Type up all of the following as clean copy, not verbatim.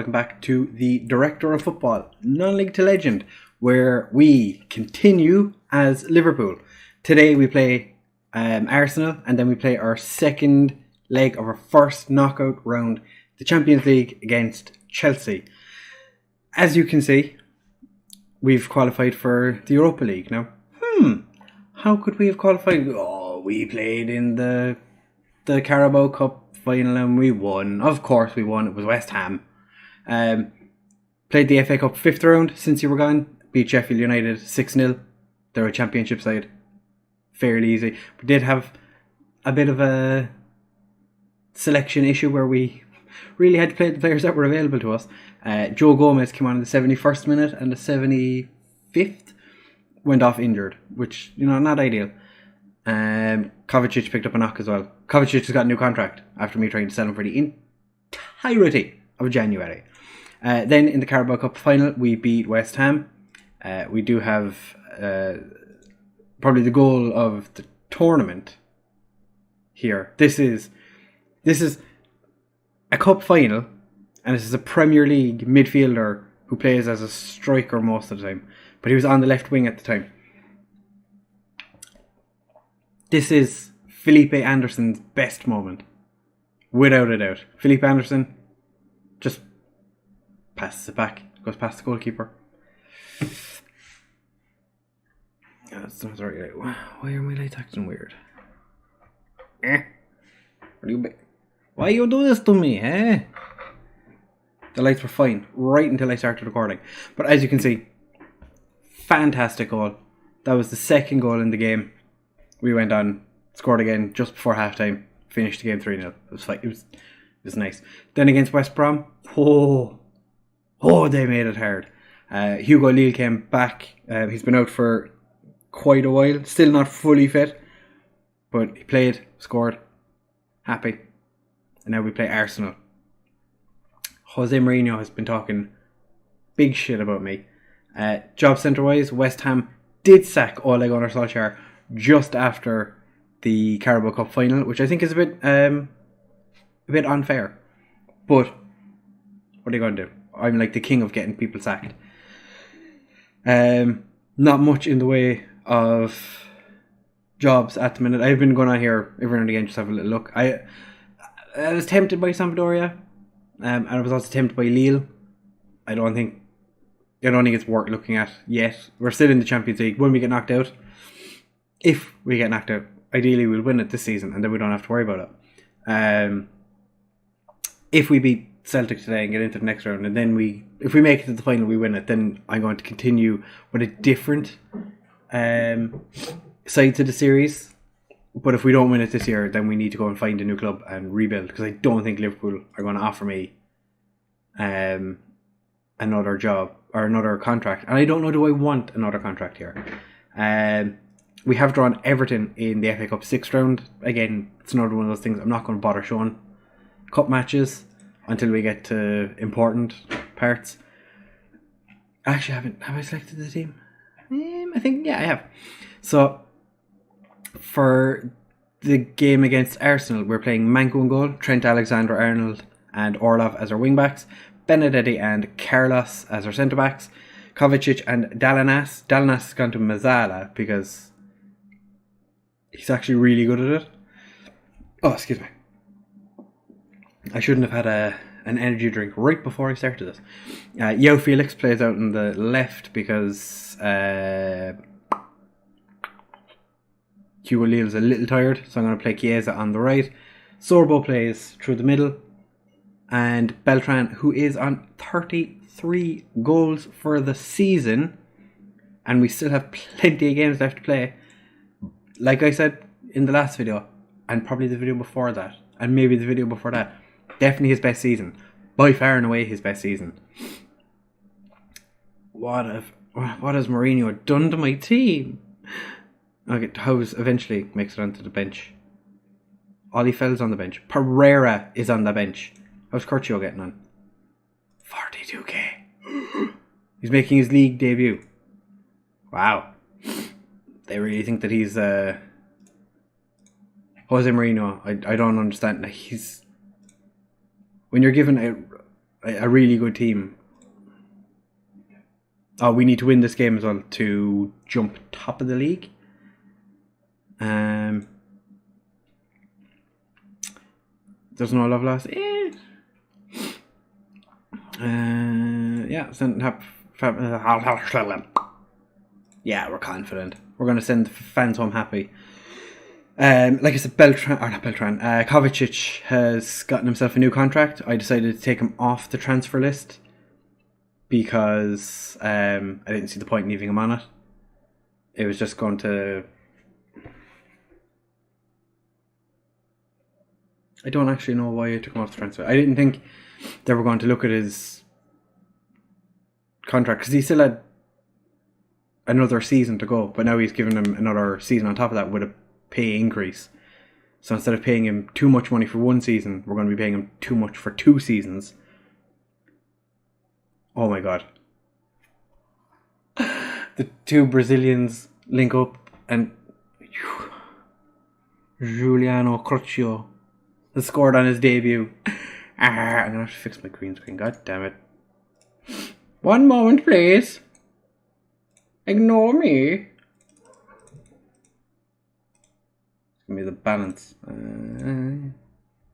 welcome back to the Director of Football, Non-League to Legend, where we continue as Liverpool. Today we play Arsenal, and then we play our second leg of our first knockout round, the Champions League against Chelsea. As you can see, we've qualified for the Europa League. Now, how could we have qualified? Oh, we played in the Carabao Cup final and we won. Of course we won. It was West Ham. Played the FA Cup 5th round since you were gone. Beat Sheffield United 6-0. They're a championship side. Fairly easy. We did have a bit of a selection issue where we really had to play the players that were available to us. Joe Gomez came on in the 71st minute and the 75th went off injured, which, not ideal. Kovacic picked up a knock as well. Kovacic has got a new contract after me trying to sell him for the entirety of January. Then in the Carabao Cup final, we beat West Ham. We do have probably the goal of the tournament here. This is a cup final, and this is a Premier League midfielder who plays as a striker most of the time, but he was on the left wing at the time. This is Felipe Anderson's best moment, without a doubt. Felipe Anderson just passes it back, goes past the goalkeeper. That's not right. Why are my lights acting weird? Why you do this to me, eh? The lights were fine right until I started recording. But as you can see, fantastic goal. That was the second goal in the game. We went on, scored again just before halftime, finished the game 3-0. It was fine. It was nice. Then against West Brom, they made it hard. Hugo Lille came back. He's been out for quite a while, still not fully fit, but he played, scored, happy. And now we play Arsenal. Jose Mourinho has been talking big shit about me. Job centre wise, West Ham did sack Ole Gunnar Solskjaer just after the Carabao Cup final, which I think is a bit unfair. But what are you going to do? I'm like the king of getting people sacked. Not much in the way of jobs at the minute. I've been going on here every now and again, just have a little look. I was tempted by Sampdoria, and I was also tempted by Lille. I don't think it's worth looking at yet. We're still in the Champions League. When we get knocked out, if we get knocked out, ideally we'll win it this season, and then we don't have to worry about it. If we beat Celtic today and get into the next round, and then if we make it to the final, we win it, then I'm going to continue with a different side to the series. But if we don't win it this year, then we need to go and find a new club and rebuild, because I don't think Liverpool are going to offer me another job or another contract, and I don't know, do I want another contract here? We have drawn Everton in the FA Cup 6th round. Again, it's another one of those things I'm not going to bother showing cup matches until we get to important parts. Actually, have I selected the team? I think, yeah, I have. So, for the game against Arsenal, we're playing Manco in goal, Trent Alexander-Arnold and Orlov as our wing-backs, Benedetti and Carlos as our centre-backs, Kovacic and Dalanas. Dalanas has gone to Mazzala because he's actually really good at it. Oh, excuse me. I shouldn't have had an energy drink right before I started this. Yao Felix plays out on the left because Hugo Lille's a little tired, so I'm going to play Chiesa on the right. Sorbo plays through the middle, and Beltran, who is on 33 goals for the season, and we still have plenty of games left to play. Like I said in the last video, and probably the video before that, and maybe the video before that, definitely his best season. By far and away his best season. What has Mourinho done to my team? Okay, Howes eventually makes it onto the bench. Ollie Fell's on the bench. Pereira is on the bench. How's Curcio getting on? 42k. He's making his league debut. Wow. They really think that he's Jose Mourinho. I don't understand. When you're given a really good team. Oh, we need to win this game as well to jump top of the league. There's no love lost. Yeah, yeah, we're confident. We're going to send the fans home happy. Like I said, Kovacic has gotten himself a new contract. I decided to take him off the transfer list because I didn't see the point in leaving him on it. It was just going to... I don't actually know why I took him off the transfer. I didn't think they were going to look at his contract because he still had another season to go, but now he's given him another season on top of that with a pay increase. So instead of paying him too much money for one season, we're going to be paying him too much for 2 seasons. Oh my god. The 2 Brazilians link up and Juliano Crocchio has scored on his debut. I'm going to have to fix my green screen, god damn it. One moment please. Ignore me. Give me the balance.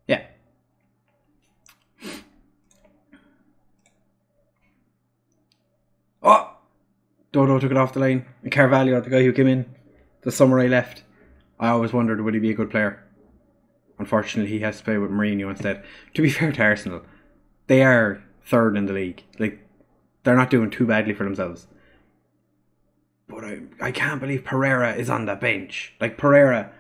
Yeah. Oh! Dodo took it off the line. And Carvalho, the guy who came in the summer I left. I always wondered, would he be a good player? Unfortunately, he has to play with Mourinho instead. To be fair to Arsenal, they are 3rd in the league. Like, they're not doing too badly for themselves. But I can't believe Pereira is on the bench. Like, Pereira,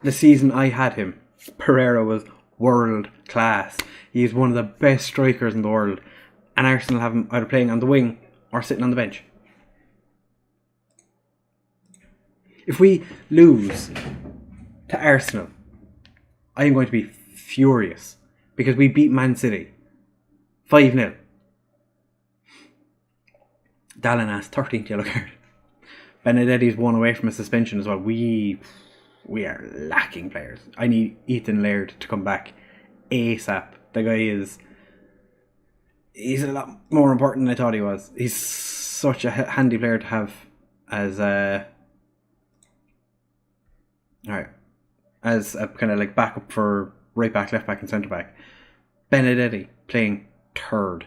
the season I had him, Pereira was world class. He's one of the best strikers in the world. And Arsenal have him either playing on the wing or sitting on the bench. If we lose to Arsenal, I am going to be furious because we beat Man City 5-0. Dalinas, 13th yellow card. Benedetti's 1 away from a suspension as well. We are lacking players. I need Ethan Laird to come back ASAP. The guy he's a lot more important than I thought he was. He's such a handy player to have as a kind of like backup for right back, left back and centre back. Benedetti playing 3rd.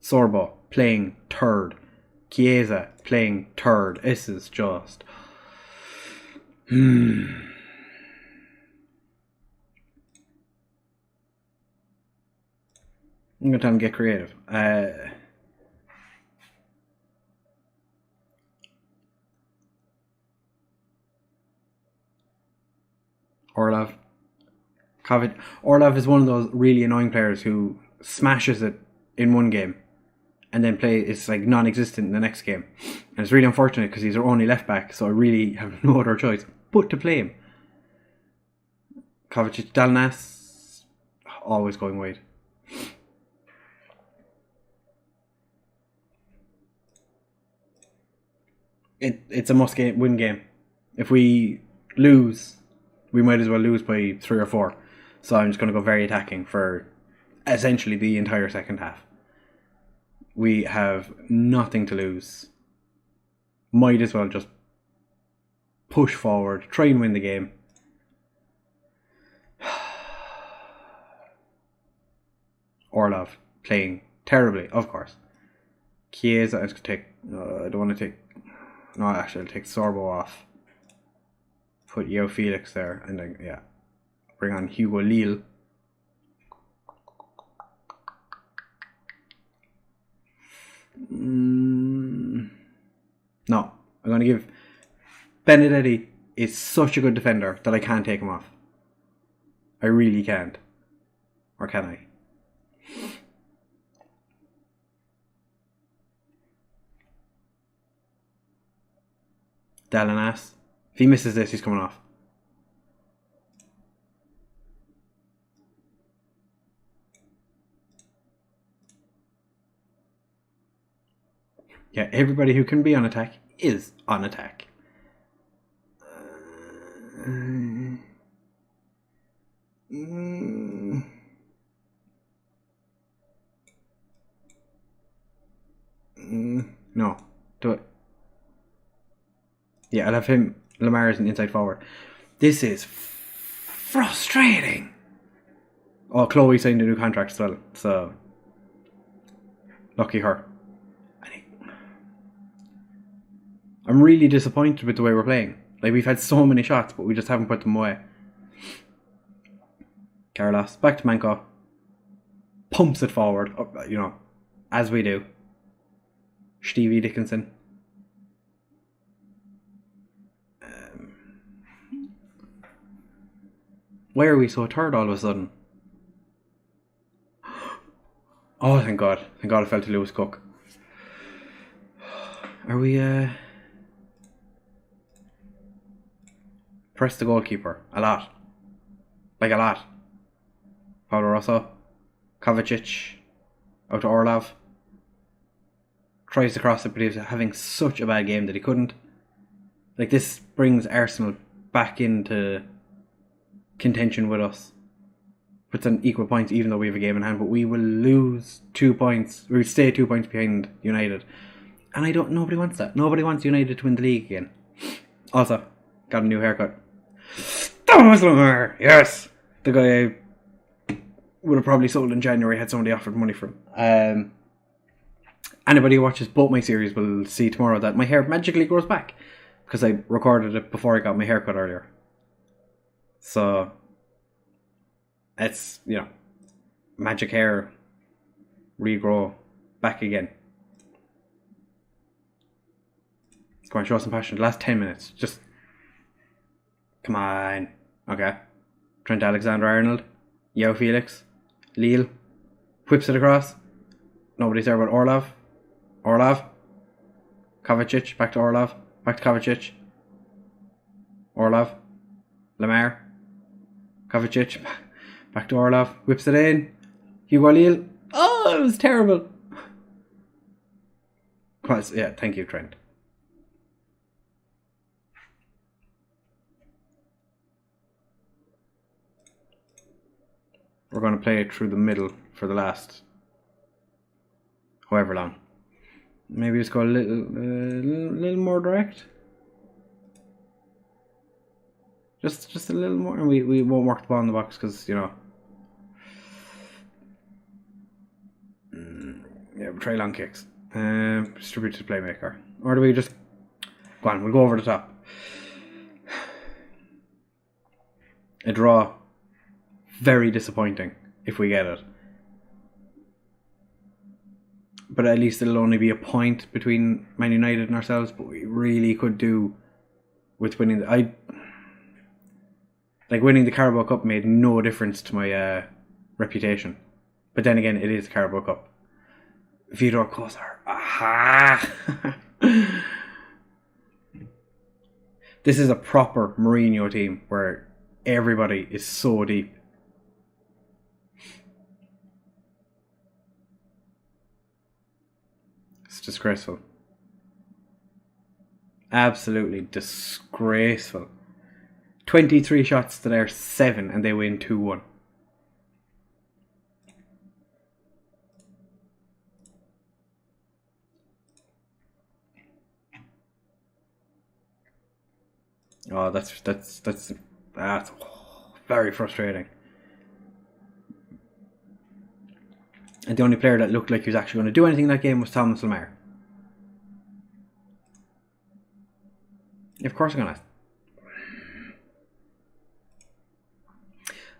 Sorbo playing 3rd. Chiesa playing 3rd. This is just... I'm going to tell him to get creative. Orlov. Orlov is one of those really annoying players who smashes it in one game and then it's like non-existent in the next game. And it's really unfortunate because he's our only left back, so I really have no other choice but to play him. Kovacic, Dalnas, always going wide. It's a must-win game. If we lose, we might as well lose by 3 or 4. So I'm just going to go very attacking for essentially the entire second half. We have nothing to lose. Might as well just push forward, try and win the game. Orlov playing terribly, of course. Chiesa, I just take. I don't want to take. No, actually, I'll take Sorbo off. Put Yo Felix there, and then bring on Hugo Lille. No, I'm going to give... Benedetti is such a good defender that I can't take him off. I really can't. Or can I? Dalinas. If he misses this, he's coming off. Yeah, everybody who can be on attack is on attack. No. Do it. Yeah, I'll have him. Lamar as an inside forward. This is frustrating. Oh, Chloe signed a new contract as well, so lucky her. I'm really disappointed with the way we're playing. Like, we've had so many shots, but we just haven't put them away. Carlos, back to Manko. Pumps it forward, you know, as we do. Stevie Dickinson. Why are we so tired all of a sudden? Oh, thank God. Thank God I fell to Lewis Cook. Are we, press the goalkeeper. A lot. Like a lot. Paulo Rosso. Kovacic. Out to Orlov. Tries to cross it, but he's having such a bad game that he couldn't. Like, this brings Arsenal back into contention with us. Puts an equal points even though we have a game in hand, but we will lose 2 points. We will stay 2 points behind United. And nobody wants that. Nobody wants United to win the league again. Also, got a new haircut. Thomas Lamar! Yes! The guy I would have probably sold in January had somebody offered money for him. Anybody who watches both my series will see tomorrow that my hair magically grows back. Because I recorded it before I got my haircut earlier. So, it's, you know, magic hair regrow back again. Come on, show some passion. The last 10 minutes. Just, come on. Okay. Trent Alexander-Arnold. Yao Felix. Lille. Whips it across. Nobody's there but Orlov. Orlov. Kovacic. Back to Orlov. Back to Kovacic. Orlov. Lamar. Kovacic. Back to Orlov. Whips it in. Hugo Lille. Oh, it was terrible. Yeah, thank you, Trent. We're going to play it through the middle for the last however long. Maybe just go a little more direct. Just a little more, and we won't work the ball in the box because, you know. Yeah, we'll try long kicks. Distributed playmaker. Or do we just go on? We'll go over the top. A draw. Very disappointing if we get it. But at least it'll only be a point between Man United and ourselves. But we really could do with winning. Winning the Carabao Cup made no difference to my reputation. But then again, it is the Carabao Cup. Vidor Kozar. Aha! This is a proper Mourinho team where everybody is so deep. It's disgraceful. Absolutely disgraceful. 23 shots to their 7 and they win 2-1. Oh, that's very frustrating. And the only player that looked like he was actually going to do anything in that game was Thomas Lamar. Of course I'm going to.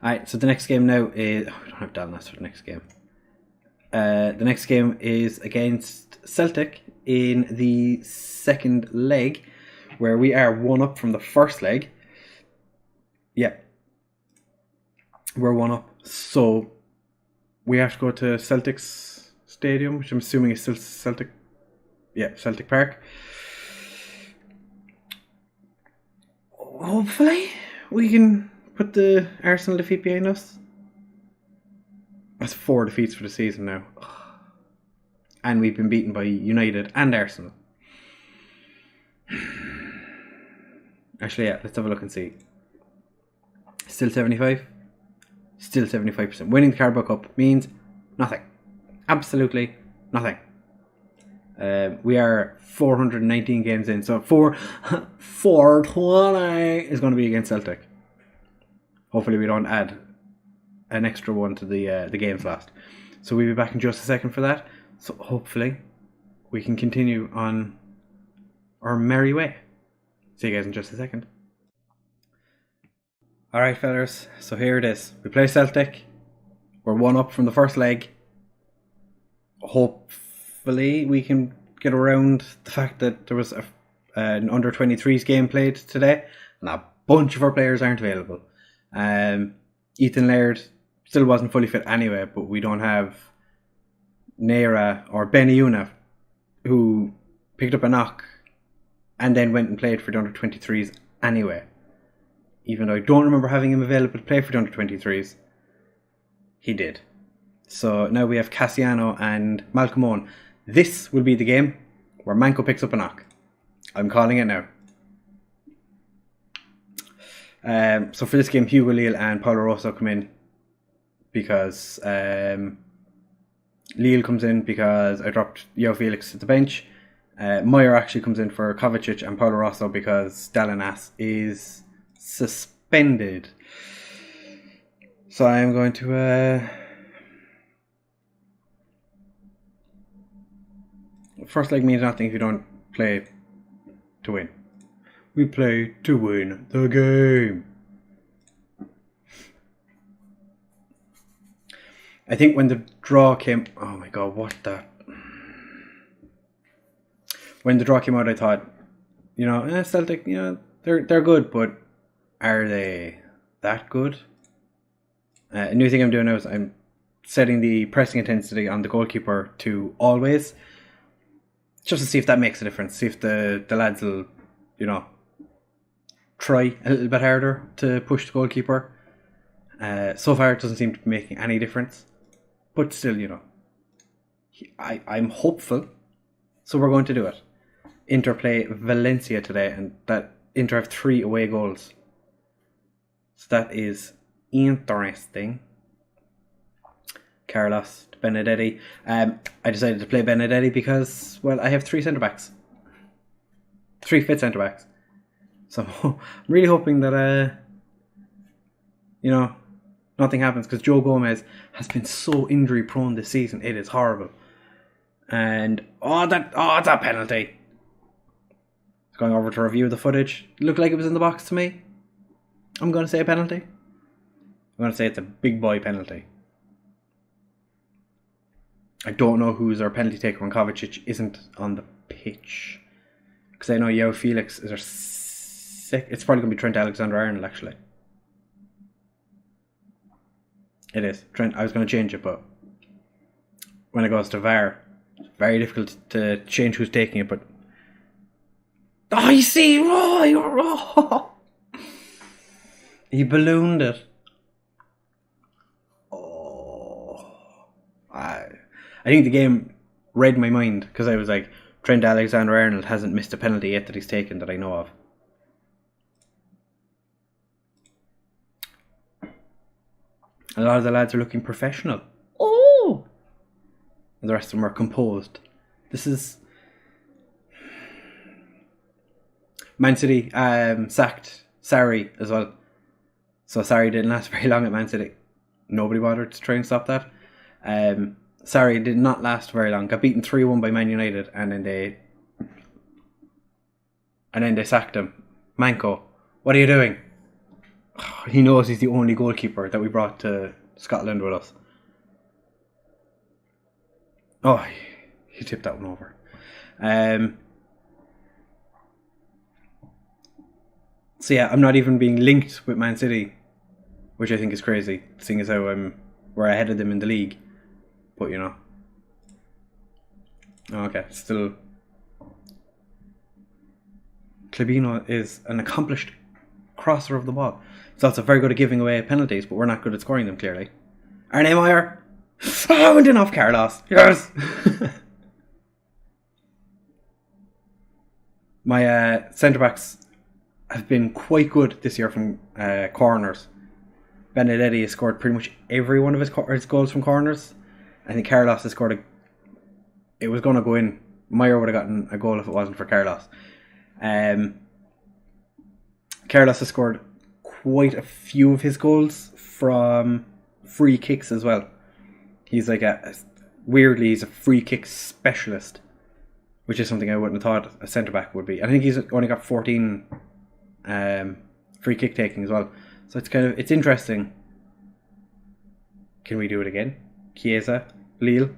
Alright, so the next game now is... Oh, we don't have Dallas for the next game. The next game is against Celtic in the second leg, where we are 1 up from the first leg. Yeah. We're 1 up. So we have to go to Celtic's stadium, which I'm assuming is still Celtic. Yeah, Celtic Park. Hopefully we can put the Arsenal defeat behind us. That's 4 defeats for the season now. And we've been beaten by United and Arsenal. Actually, yeah, let's have a look and see. Still 75? Still 75%. Winning the Carabao Cup means nothing. Absolutely nothing. We are 419 games in, so 420 is going to be against Celtic. Hopefully we don't add an extra one to the games last. So we'll be back in just a second for that. So hopefully we can continue on our merry way. See you guys in just a second. Alright fellas, so here it is. We play Celtic. We're 1 up from the first leg. Hopefully we can get around the fact that there was an under-23s game played today, and a bunch of our players aren't available. Ethan Laird still wasn't fully fit anyway, but we don't have Naira or Beniuna, who picked up a knock and then went and played for the under-23s anyway. Even though I don't remember having him available to play for the under-23s, he did. So now we have Cassiano and Malcolm Owen. This will be the game where Manco picks up a knock. I'm calling it now. So for this game, Hugo Leal and Paulo Rosso come in because Leal comes in because I dropped João Felix at the bench. Meyer actually comes in for Kovacic and Paulo Rosso because Dalinas is suspended. So I am going to first leg means nothing if you don't play to win. We play to win the game. I think when the draw came... Oh my god, what the... When the draw came out, I thought, Celtic, they're good, but are they that good? A new thing I'm doing now is I'm setting the pressing intensity on the goalkeeper to always, just to see if that makes a difference. See if the lads will, try a little bit harder to push the goalkeeper. So far, it doesn't seem to be making any difference. But still, I'm hopeful. So we're going to do it. Inter play Valencia today, and that Inter have 3 away goals. So that is interesting. Carlos Benedetti. I decided to play Benedetti because, well, I have 3 centre-backs. 3 fit centre-backs. So I'm really hoping that, nothing happens, because Joe Gomez has been so injury prone this season. It is horrible. And, it's a penalty. Going over to review the footage. It looked like it was in the box to me. I'm going to say a penalty. I'm going to say it's a big boy penalty. I don't know who's our penalty taker when Kovacic isn't on the pitch. Because I know João Felix is our it's probably going to be Trent Alexander-Arnold, actually. It is. Trent, I was going to change it, but when it goes to VAR, it's very difficult to change who's taking it, but... Oh, you see! Oh, you're wrong! He ballooned it. Oh. I think the game read my mind, because I was like, Trent Alexander-Arnold hasn't missed a penalty yet that he's taken that I know of. A lot of the lads are looking professional. Oh! And the rest of them are composed. This is... Man City sacked Sarri as well. So Sarri didn't last very long at Man City. Nobody bothered to try and stop that. Sarri did not last very long. Got beaten 3-1 by Man United, and then they sacked him. Manco, what are you doing? He knows he's the only goalkeeper that we brought to Scotland with us. Oh, he tipped that one over. So yeah, I'm not even being linked with Man City, which I think is crazy, seeing as how we're ahead of them in the league. But okay, still, Klebino is an accomplished crosser of the ball. He's also very good at giving away penalties, but we're not good at scoring them, clearly. Arne Meyer! I went in off Carlos. Yes! My centre-backs have been quite good this year from corners. Benedetti has scored pretty much every one of his goals from corners. I think Carlos has scored it was going to go in Meyer would have gotten a goal if it wasn't for Carlos. Carlos has scored quite a few of his goals from free kicks as well. He's like weirdly, he's a free kick specialist, which is something I wouldn't have thought a centre-back would be. I think he's only got 14 free kick taking as well. So it's interesting. Can we do it again? Chiesa, Lille,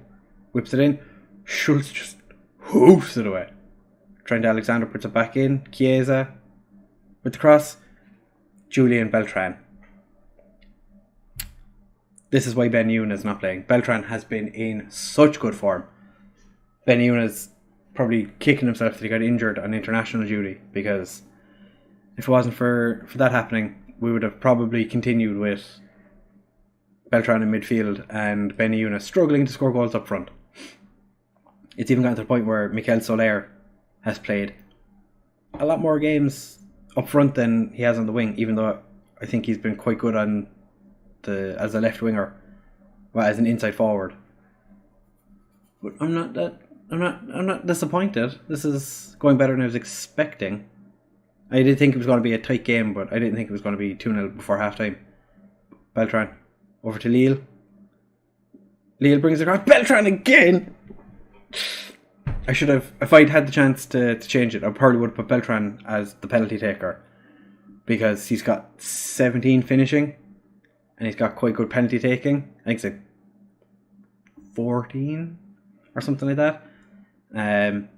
whips it in. Schultz just hoofs it away. Trent Alexander puts it back in. Chiesa with the cross. Julian Beltran. This is why Ben Ewan is not playing. Beltran has been in such good form. Ben Ewan is probably kicking himself that he got injured on international duty, because if it wasn't for that happening, we would have probably continued with Beltran in midfield and Ben Ewan struggling to score goals up front. It's even gotten to the point where Mikel Soler has played a lot more games up front than he has on the wing, even though I think he's been quite good on as a left winger, well, as an inside forward. But I'm not disappointed. This is going better than I was expecting. I did think it was going to be a tight game, but I didn't think it was going to be 2-0 before half time. Beltran over to Lille. Lille brings it around. Beltran again! I should have, if I'd had the chance to change it, I probably would have put Beltran as the penalty taker, because he's got 17 finishing and he's got quite good penalty taking. I think it's like 14 or something like that.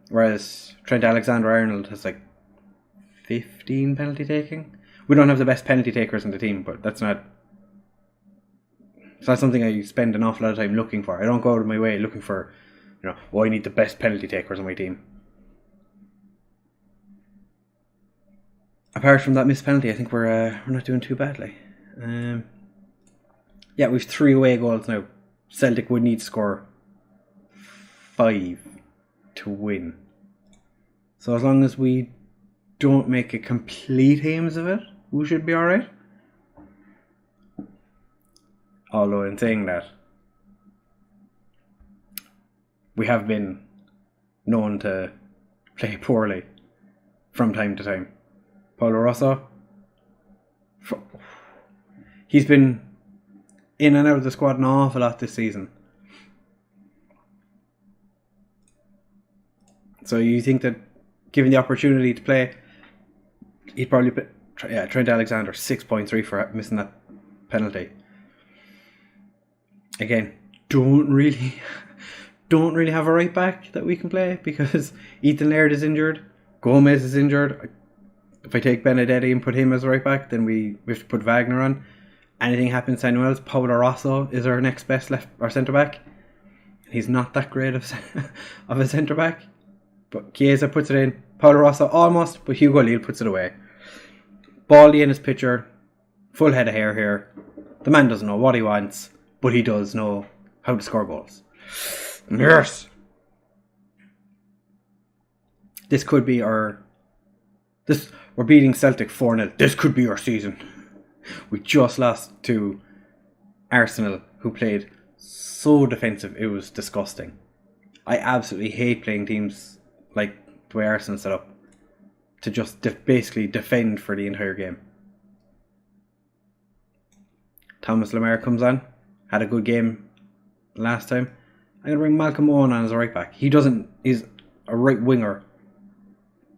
Whereas Trent Alexander-Arnold has like 15 penalty taking. We don't have the best penalty takers in the team, but it's not something I spend an awful lot of time looking for. I don't go out of my way looking for, I need the best penalty takers on my team. Apart from that missed penalty, I think we're not doing too badly. We've 3 away goals now. Celtic would need to score 5 to win. So as long as we don't make a complete hames of it, we should be alright. Although in saying that, we have been known to play poorly from time to time. Paulo Rosso, he's been in and out of the squad an awful lot this season. So you think that given the opportunity to play, he'd probably put Trent Alexander 6.3 for missing that penalty. Again, don't really have a right back that we can play, because Ethan Laird is injured, Gomez is injured. If I take Benedetti and put him as a right back, then we have to put Wagner on. Anything happens to anyone else, Paulo Rosso is our next best centre back. He's not that great of a centre back, but Chiesa puts it in. Paulo Rosso almost, but Hugo Lille puts it away. Baldy in his picture, full head of hair here. The man doesn't know what he wants, but he does know how to score goals. Yes. This could be we're beating Celtic 4-0. This could be our season. We just lost to Arsenal, who played so defensive, it was disgusting. I absolutely hate playing teams like the way Arsenal set up, to just basically defend for the entire game. Thomas Lemar comes on, had a good game last time. I'm going to bring Malcolm Owen on as a right back. He's a right winger,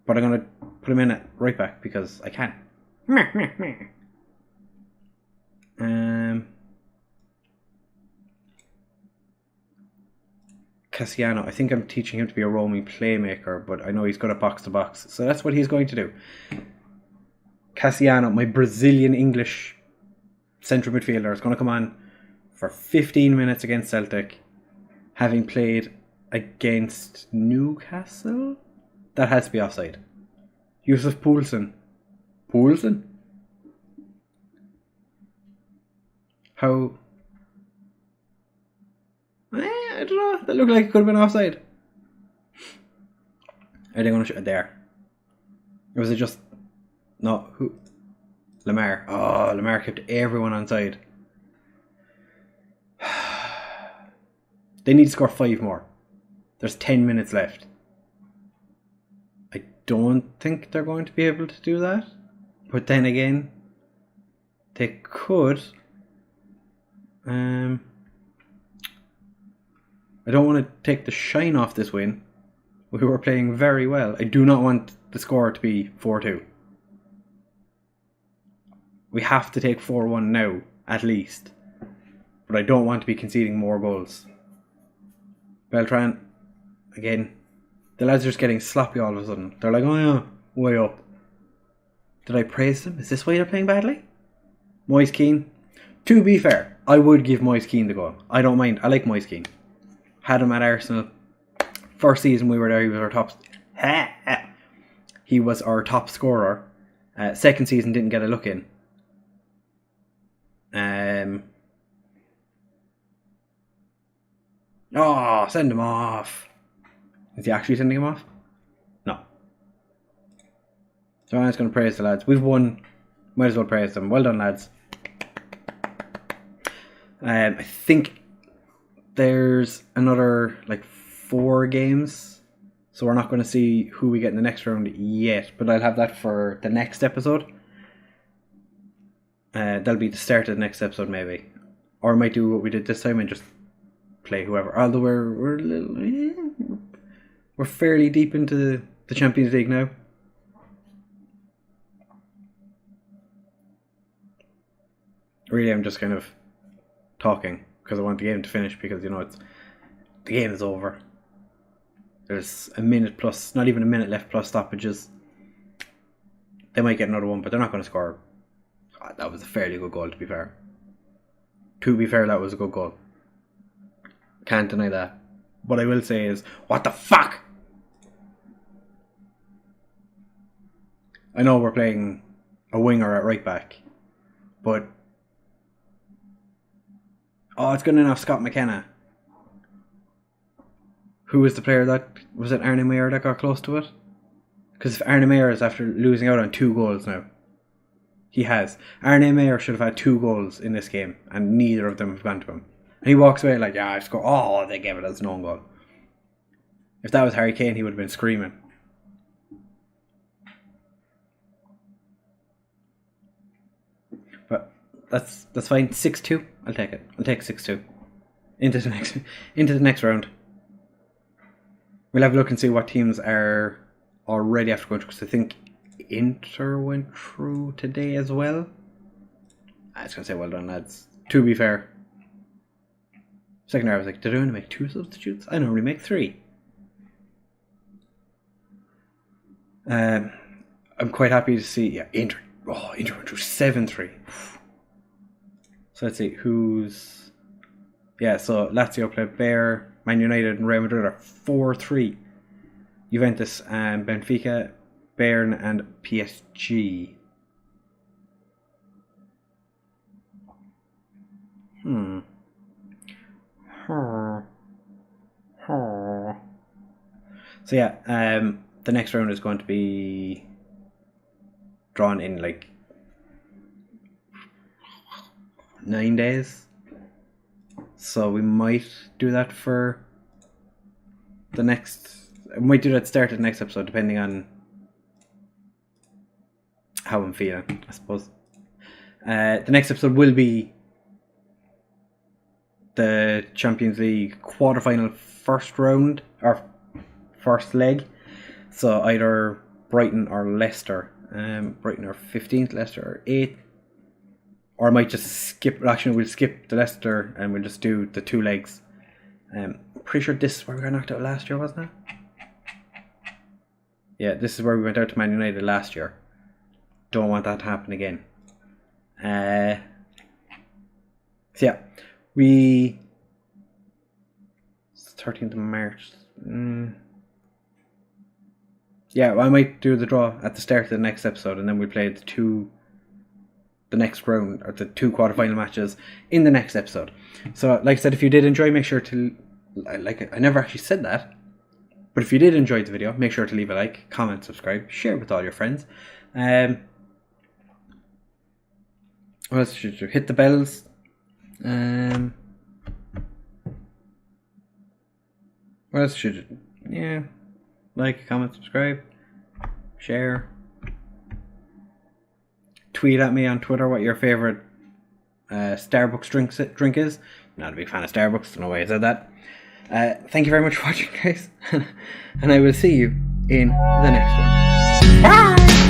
but I'm going to put him in at right back because I can. Cassiano, I think I'm teaching him to be a roaming playmaker, but I know he's good at box to box, so that's what he's going to do. Cassiano, my Brazilian English central midfielder, is going to come on for 15 minutes against Celtic, having played against Newcastle. That has to be offside. Yusuf Poulsen. How? I don't know. That looked like it could have been offside. Are they going to shoot it there? Or was it just... No, who? Lemar. Oh, Lemar kept everyone on side. They need to score 5 more. There's 10 minutes left. don't think they're going to be able to do that. But then again, they could. I don't want to take the shine off this win. We were playing very well. I do not want the score to be 4-2. We have to take 4-1 now, at least. But I don't want to be conceding more goals. Beltran, again, the lads are just getting sloppy all of a sudden. They're like, oh yeah, way up. Did I praise them? Is this why they're playing badly? Moise Keane. To be fair, I would give Moise Keane the goal. I don't mind. I like Moise Keane. Had him at Arsenal. First season we were there, he was our top. He was our top scorer. Second season didn't get a look in. Oh, send him off. Is he actually sending him off? No. So I'm just going to praise the lads. We've won. Might as well praise them. Well done, lads. I think there's another 4 games. So we're not going to see who we get in the next round yet. But I'll have that for the next episode. That'll be the start of the next episode maybe. Or I might do what we did this time and just play whoever. Although we're fairly deep into the Champions League now. Really, I'm just kind of talking because I want the game to finish, because the game is over. There's a minute plus, not even a minute left plus stoppages. They might get another one, but they're not going to score. That was a fairly good goal, to be fair. To be fair, that was a good goal. Can't deny that. What I will say is, what the fuck? I know we're playing a winger at right back, but it's good enough. Scott McKenna. Who was the player that was it? Arne Meyer that got close to it? Because if Arne Meyer is after losing out on 2 goals now, he has. Arne Meyer should have had 2 goals in this game, and neither of them have gone to him. And he walks away like, yeah, I scored. Oh, they gave it as an own goal. If that was Harry Kane, he would have been screaming. But that's fine. 6-2. I'll take it. I'll take 6-2. Into the next round. We'll have a look and see what teams are already after going through, because I think Inter went through today as well. I was going to say well done, lads. To be fair. Second hour I was like, did I only make 2 substitutes? I normally make 3. I'm quite happy to see, Inter went through 7-3. So let's see who's... so Lazio played Bayern, Man United and Real Madrid are 4-3. Juventus and Benfica, Bayern and PSG. So the next round is going to be drawn in 9 days. So we might do that for the next... We might do that start of the next episode, depending on how I'm feeling, I suppose. The next episode will be the Champions League quarterfinal first round, or first leg. So either Brighton or Leicester. Brighton are 15th, Leicester are 8th. Or I might just skip... Actually, we'll skip the Leicester and we'll just do the 2 legs. I'm pretty sure this is where we got knocked out last year, wasn't it? Yeah, this is where we went out to Man United last year. Don't want that to happen again. So it's 13th of March. I might do the draw at the start of the next episode, and then we play the next round, or the 2 quarterfinal matches in the next episode. So, like I said, if you did enjoy, make sure to... I never actually said that. But if you did enjoy the video, make sure to leave a like, comment, subscribe, share with all your friends. What else should you hit the bells? What else should you... like, comment, subscribe. share. Tweet at me on Twitter what your favourite Starbucks drink is. I'm not a big fan of Starbucks, don't know why I said that. Thank you very much for watching, guys. And I will see you in the next one. Bye!